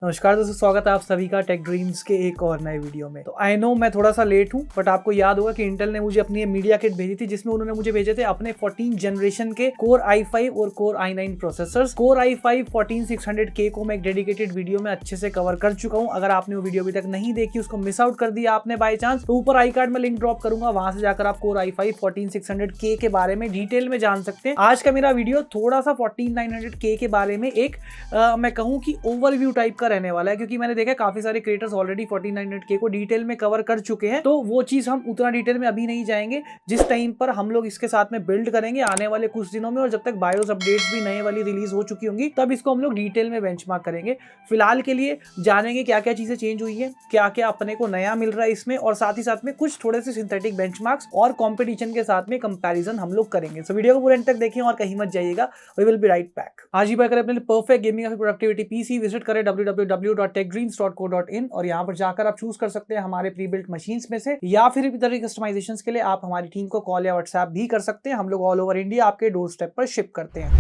नमस्कार दोस्तों, स्वागत है आप सभी का टेक ड्रीम्स के एक और नए वीडियो में। तो आई नो मैं थोड़ा सा लेट हूं, बट आपको याद होगा कि इंटेल ने मुझे अपनी मीडिया किट भेजी थी, जिसमें उन्होंने मुझे भेजे थे अपने 14 जनरेशन के कोर i5 और core i9 processors. Core i5 14600K को मैं एक डेडिकेटेड वीडियो में अच्छे से कवर कर चुका हूं। अगर आपने वो वीडियो अभी तक नहीं देखी, उसको मिस आउट कर दिया आपने बाय चांस, तो ऊपर आई कार्ड में लिंक ड्रॉप करूंगा, वहां से जाकर आप कोर i5 14600K के बारे में डिटेल में जान सकते हैं। आज का मेरा वीडियो थोड़ा सा 14900K के बारे में एक मैं कहूँ कि ओवरव्यू टाइप का रहने वाला है, क्योंकि मैंने देखा काफी सारे क्रिएटर्स ऑलरेडी 14900K को डिटेल में कवर कर चुके हैं। तो वो चीज हम उतना डिटेल में अभी नहीं जाएंगे। जिस टाइम पर हम लोग इसके साथ में बिल्ड करेंगे आने वाले कुछ दिनों में, और जब तक बायोस अपडेट्स भी नए वाली रिलीज हो चुकी होंगी, तब इसको हम लोग डिटेल में बेंचमार्क करेंगे। फिलहाल के लिए जानेंगे क्या क्या चीजें चेंज हुई है, क्या क्या अपने को नया मिल रहा है इसमें, और साथ ही साथ में कुछ थोड़े से सिंथेटिक बेंचमार्क्स और कंपटीशन के साथ में कंपैरिजन हम लोग करेंगे। सो वीडियो को पूरे एंड तक देखें और कहीं मत जाइएगा। We will be right back. आज ही बाय करें अपने परफेक्ट गेमिंग और प्रोडक्टिविटी पीसी, विजिट करें www.techdreams.co.in और यहाँ पर जाकर आप चूज कर सकते हैं हमारे प्री बिल्ट मशीन्स में से, या फिर इधर कस्टमाइजेशंस के लिए आप हमारी टीम को कॉल या व्हाट्सएप भी कर सकते हैं। हम लोग ऑल ओवर इंडिया आपके डोर स्टेप पर शिप करते हैं।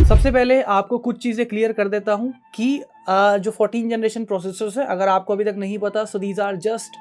सबसे पहले आपको कुछ चीजें क्लियर कर देता हूं कि जो 14 जनरेशन प्रोसेसर्स है, अगर आपको अभी तक नहीं पता, so these are just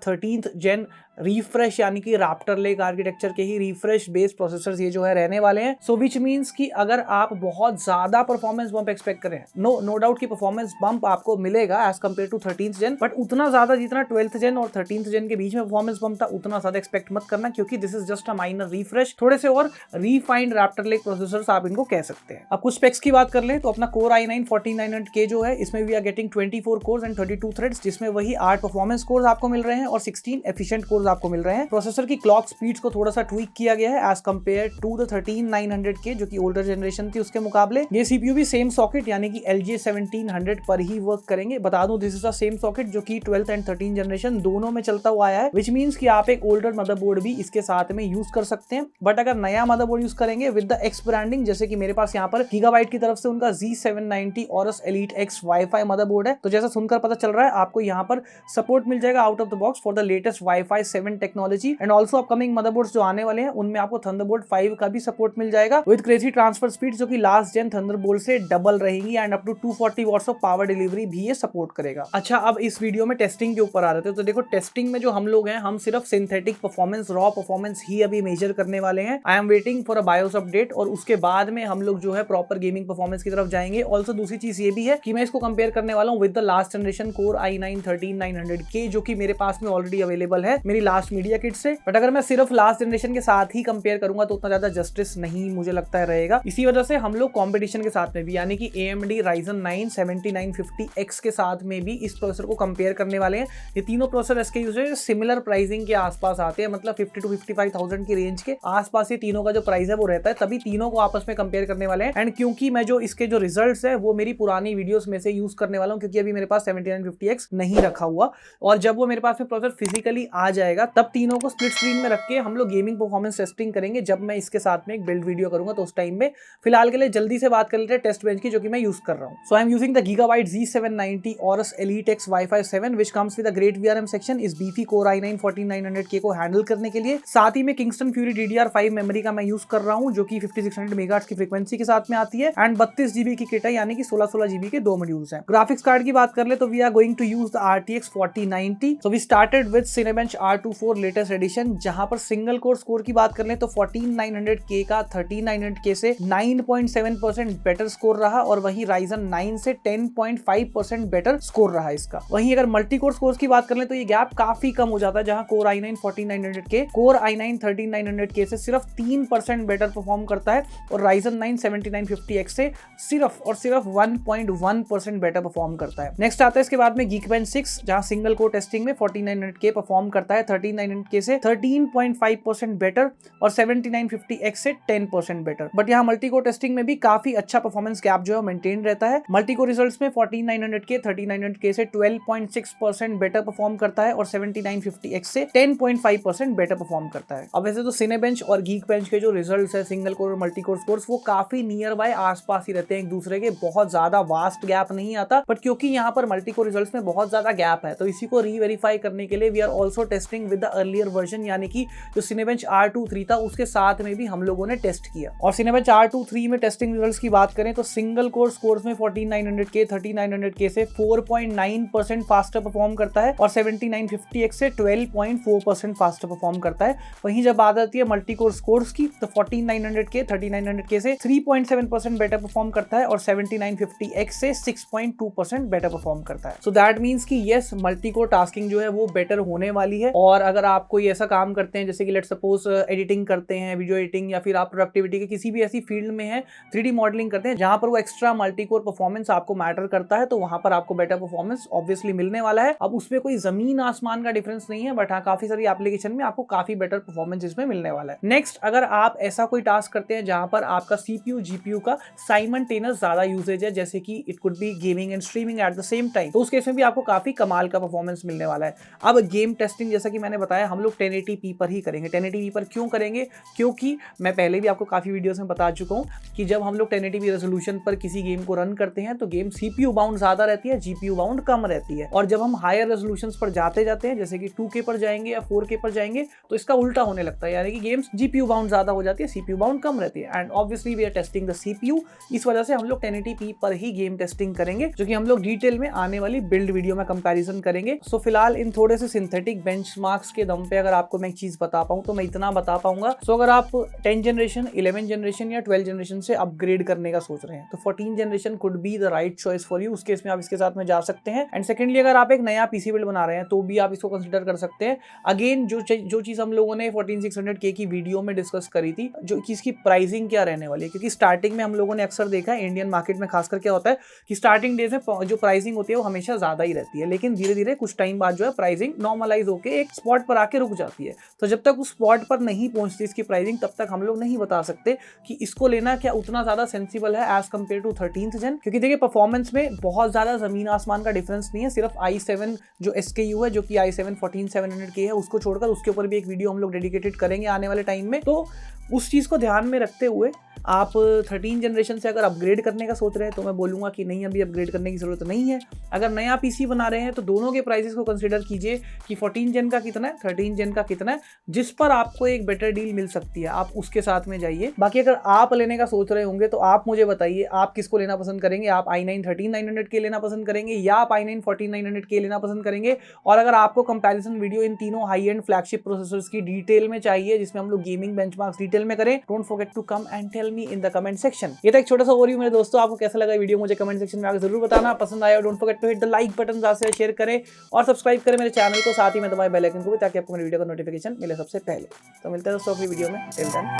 13th gen refresh, यानी कि रैप्टर लेक आर्किटेक्चर के ही रिफ्रेश बेस्ड प्रोसेसर्स ये जो है रहने वाले हैं। सो विच मींस कि अगर आप बहुत ज्यादा परफॉर्मेंस बम्प एक्सपेक्ट करें, नो डाउट कि परफॉर्मेंस बम्प आपको मिलेगा as compare to 13th gen, but उतना ज्यादा जितना 12th जेन और 13th जेन के बीच में परफॉर्मेंस बम्प था, उतना ज्यादा एक्सपेक्ट मत करना, क्योंकि this is just a minor refresh. थोड़े से और रिफाइंड रैप्टर लेक प्रोसेसर्स आप इनको कह सकते हैं। अब कुछ स्पेक्स की बात कर लें तो अपना कोर i9 14900K जो है, इसमें we are getting 24 cores and 32 threads, जिसमें वही 8 परफॉर्मेंस कोर्स आपको मिल रहे हैं और 16 एफिशिएंट कोर्स आपको मिल रहे हैं। प्रोसेसर की क्लॉक स्पीड्स को थोड़ा सा ट्वीक किया गया है as compare to the 13900K, जो कि ओल्डर जनरेशन थी उसके मुकाबले। ये सीपीयू भी सेम सॉकेट यानी कि LJ 1700 पर ही वर्क करेंगे। बता दूं, this is the same socket जो कि 12th एंड 13 जनरेशन दोनों में चलता हुआ आया है, विच मींस कि आप एक ओल्डर मदरबोर्ड भी इसके साथ में यूज कर सकते हैं। बट अगर नया मदरबोर्ड यूज करेंगे विद द एक्स ब्रांडिंग, जैसे कि मेरे पास यहाँ पर गीगाबाइट की तरफ से उनका Z790 Aorus Elite X wifi motherboard है, तो जैसा सुनकर पता चल रहा है आपको यहाँ पर सपोर्ट मिल जाएगा out of the box for the latest wifi 7 technology. And also upcoming motherboards जो आने वाले हैं उनमें आपको थंडरबोल्ट 5 का भी सपोर्ट मिल जाएगा विद क्रेजी ट्रांसफर स्पीड, जो कि लास्ट जेन थंडरबोल्ट से डबल रहेंगी, and up to 240 watts of power delivery भी ये सपोर्ट करेगा। अच्छा, अब इस वीडियो में टेस्टिंग के ऊपर आ रहे थे, तो देखो टेस्टिंग में जो हम लोग हैं, हम सिर्फ सिंथेटिक परफॉर्मेंस, रॉ परफॉर्मेंस ही अभी मेजर करने वाले हैं। I am waiting for a BIOS update, और उसके बाद में हम लोग जो है प्रॉपर गेमिंग परफॉर्मेंस की तरफ जाएंगे। ऑल्सो दूसरी चीज ये भी है कि मैं इसको कंपेयर करने वाला हूँ with the last generation core i9 13900K, जो कि मेरे पास में ऑलरेडी अवेलेबल है मेरी लास्ट मीडिया किट से। बट अगर मैं सिर्फ लास्ट जनरेशन के साथ ही कंपेयर करूंगा तो उतना ज्यादा जस्टिस नहीं मुझे लगता है रहेगा। इसी वजह से हम लोग कंपटीशन के साथ में भी, यानी कि AMD Ryzen 9 7950X के साथ में भी इस प्रोसेसर को कंपेयर करने वाले हैं। ये तीनों प्रोसेसर SKUs है सिमिलर प्राइसिंग के आसपास आते हैं, मतलब 50 to 55,000 की रेंज के आसपास ये तीनों का जो प्राइस है वो रहता है, तभी तीनों को आपस में कंपेयर करने वाले हैं। एंड क्योंकि मैं जो इसके जो रिजल्ट्स है वो मेरी पुरानी वीडियोस में से यूज करने वाला हूँ, क्योंकि अभी मेरे पास 7950X नहीं रखा हुआ, और जब वो मेरे पास में प्रोसेसर फिजिकली आ जाएगा तब तीनों को स्प्लिट स्क्रीन में रख के हम लोग गेमिंग परफॉर्मेंस टेस्टिंग करेंगे, जब मैं इसके साथ में एक बिल्ड वीडियो करूंगा तो उस टाइम में। फिलहाल के लिए जल्दी से बात कर लेते हैं टेस्ट बेंच की, जो कि मैं यूज कर रहा हूं। So I am using the gigabyte Z790 Aorus Elite X Wi-Fi 7 which comes with a great VRM section, इस बीफी Core i9 14900K को हैंडल करने के लिए। साथ ही में Kingston Fury DDR5 मेमोरी का मैं यूज कर रहा हूं, जो कि 5600 मेगाहर्ट्ज की फ्रीक्वेंसी के साथ में आती है, एंड 32 GB की किट है, यानी कि 16 GB के 2 मॉड्यूल्स हैं। ग्राफिक्स कार्ड की बात कर ले तो we are going to use the RTX 4090। So we started with Cinebench R24 latest edition, जहां पर सिंगल कोर स्कोर की बात कर ले तो 14900K का 13900K से 9.7% बेटर स्कोर रहा, और वही Ryzen 9 से 10.5% बेटर स्कोर रहा इसका। वहीं अगर मल्टी कोर स्कोर्स की बात कर ले तो ये गैप काफी कम हो जाता है, जहां Core i9 14900K Core i9 13900K से सिर्फ 3% बेटर परफॉर्म करता है, और Ryzen 9 7950X से सिर्फ और सिर्फ 1.1% बेटर परफॉर्म करता है। नेक्स्ट आता है इसके बाद में Geekbench 6, जहां सिंगल कोर टेस्टिंग में 4900K परफॉर्म करता है 13900K से 13.5% बेटर, और 7950X से 10% बेटर। बट यहाँ मल्टी कोर टेस्टिंग में भी काफी अच्छा परफॉर्मेंस गैप जो है मेंटेन रहता है। मल्टी कोर रिजल्ट्स में 14900K 3900K से 12.6% बेटर परफॉर्म करता है, और 7950X से 10.5% बेटर परफॉर्म करता है। अब वैसे तो Cinebench और Geekbench के जो रिजल्ट्स है सिंगल कोर और मल्टी कोर स्कोर्स, वो काफी नियर बाय आसपास ही रहते हैं एक दूसरे के, बहुत ज्यादा वास्ट गैप नहीं आता। बट क्योंकि यहाँ पर मल्टी कोर रिजल्ट्स में बहुत ज्यादा गैप है, तो इसी को रीवेरीफाई करने के लिए we are also testing testing with the earlier version, यानी कि जो Cinebench R23 था उसके साथ में भी हम लोगों ने टेस्ट किया। और Cinebench R23 में टेस्टिंग रिजल्ट्स की बात करें तो सिंगल कोर स्कोर्स में 14900K 3900K से 4.9% फास्टर परफॉर्म करता है और 7950X से 12.4% फास्टर परफॉर्म करता है। वहीं जब बात आती है मल्टी कोर स्कोर्स की तो 14900K 3900K से 3.7% बेटर परफॉर्म करता है और 7950X से 6.2% बेटर परफॉर्म करता है। सो दैट मींस कि यस, मल्टी कोर टास्किंग जो है वो बेटर होने वाली है। और अगर आप कोई ऐसा काम करते हैं जैसे कि लेट सपोज एडिटिंग करते हैं, वीडियो एडिटिंग, या फिर आप प्रोडक्टिविटी के किसी भी ऐसी फील्ड में है, 3D मॉडलिंग करते हैं जहां पर वो एक्स्ट्रा मल्टी कोर परफॉर्मेंस आपको मैटर करता है, तो वहां पर आपको बेटर परफॉर्मेंस ऑब्वियसली मिलने वाला है। अब उसमें कोई जमीन आसमान का डिफरेंस नहीं है, बट हाँ काफी सारी एप्लीकेशन में आपको काफी बेटर परफॉर्मेंस इसमें मिलने वाला है। नेक्स्ट, अगर आप ऐसा कोई टास्क करते हैं जहां पर आपका CPU GPU का साइमल्टेनियस ज्यादा यूसेज है, जैसे कि it could be gaming and streaming at the same time, तो उस केस में भी आपको काफी कमाल का परफॉर्मेंस मिलने वाला है। अब गेम टेस्टिंग जैसा कि मैंने बताया हम लोग 1080p पर ही करेंगे। 1080p पर क्यों करेंगे? क्योंकि मैं पहले भी आपको काफी वीडियोस में बता चुका हूं कि जब हम लोग 1080p रेजोल्यूशन पर किसी गेम को रन करते हैं तो गेम CPU बाउंड ज्यादा रहती है, GPU बाउंड कम रहती है। और जब हम हायर रेजोल्यूशंस पर जाते हैं जैसे कि 2K पर जाएंगे या 4K पर जाएंगे तो इसका उल्टा होने लगता है, यानी कि गेम्स GPU बाउंड ज्यादा हो जाती है, CPU बाउंड कम रहती है। And obviously we are testing the CPU, इस वजह से हम लोग 1080p पर ही गेम टेस्टिंग करेंगे, जो कि हम लोग डिटेल में आने वाली बिल्ड वीडियो में कंपैरिजन करेंगे। सो फिलहाल इन थोड़े से सिंथेटिक बेंचमार्क्स के दम पे अगर आपको मैं एक चीज बता पाऊं तो मैं इतना बता पाऊंगा। सो अगर आप 10 जनरेशन, 11 जनरेशन या 12 जनरेशन से अपग्रेड करने का सोच रहे हैं तो 14 generation could be the right choice for you. उस केस में आप इसके साथ में जा सकते हैं। एंड सेकेंडली, अगर आप एक नया पीसी बिल्ड बना रहे हैं तो भी आप इसको कंसिडर कर सकते हैं। अगेन जो चीज हम लोगों ने 14600K की वीडियो में डिस्कस करी थी, जो कि इसकी प्राइसिंग क्या रहने वाली है, क्योंकि स्टार्टिंग में हम लोगों ने अक्सर देखा है इंडियन मार्केट में खासकर क्या होता है कि स्टार्टिंग डेज में जो प्राइसिंग होती है वो हमेशा ज्यादा ही रहती है, लेकिन धीरे धीरे कुछ टाइम बाद जो है प्राइसिंग नॉर्मलाइज होकर एक स्पॉट पर आके रुक जाती है। तो जब तक उस स्पॉट पर नहीं पहुंचती इसकी प्राइसिंग तब तक हम लोग नहीं बता सकते कि इसको लेना क्या उतना ज्यादा सेंसिबल है एज कम्पेयर टू 13th जेन, क्योंकि देखिए परफॉर्मेंस में बहुत ज्यादा जमीन आसमान का डिफरेंस नहीं है। सिर्फ i7 जो SKU है, जो कि i7 14700K है, उसको छोड़कर उसके ऊपर भी एक वीडियो हम लोग डेडिकेटेड करेंगे आने वाले टाइम में। तो उस चीज को ध्यान में रखते हुए आप 13 जनरेशन से अगर अपग्रेड करने का सोच रहे हैं तो मैं बोलूंगा कि नहीं, अभी अपग्रेड करने की जरूरत नहीं है। अगर नया पीसी बना रहे हैं तो दोनों के प्राइसेस को कंसीडर कीजिए कि 14 जेन का कितना है, 13 जेन का कितना है, जिस पर आपको एक बेटर डील मिल सकती है, आप उसके साथ में जाइए। बाकी अगर आप लेने का सोच रहे होंगे तो आप मुझे बताइए आप किसको लेना पसंद करेंगे। आप i9 13900K लेना पसंद करेंगे या आप i9 14900K लेना पसंद करेंगे? और अगर आपको कंपैरिजन वीडियो इन तीनों हाई एंड फ्लैगशिप प्रोसेसर्स की डिटेल में चाहिए, जिसमें हम लोग गेमिंग बेंचमार्क्स डिटेल में करें, don't forget to come and tell me in the comment section. ये था एक छोटा सा ओवरव्यू मेरे दोस्तों। आपको कैसा लगा वीडियो मुझे कमेंट सेक्शन में आकर जरूर बताना। पसंद आया don't forget to hit the like button, ज्यादा से शेयर करें और सब्सक्राइब करें मेरे चैनल को, साथ ही में दबाएं बेल आइकन को भी, ताकि आपको मेरी वीडियो का नोटिफिकेशन मिले सबसे पहले। तो मिलते हैं दोस्तों अगली वीडियो में। Till then,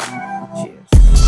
cheers.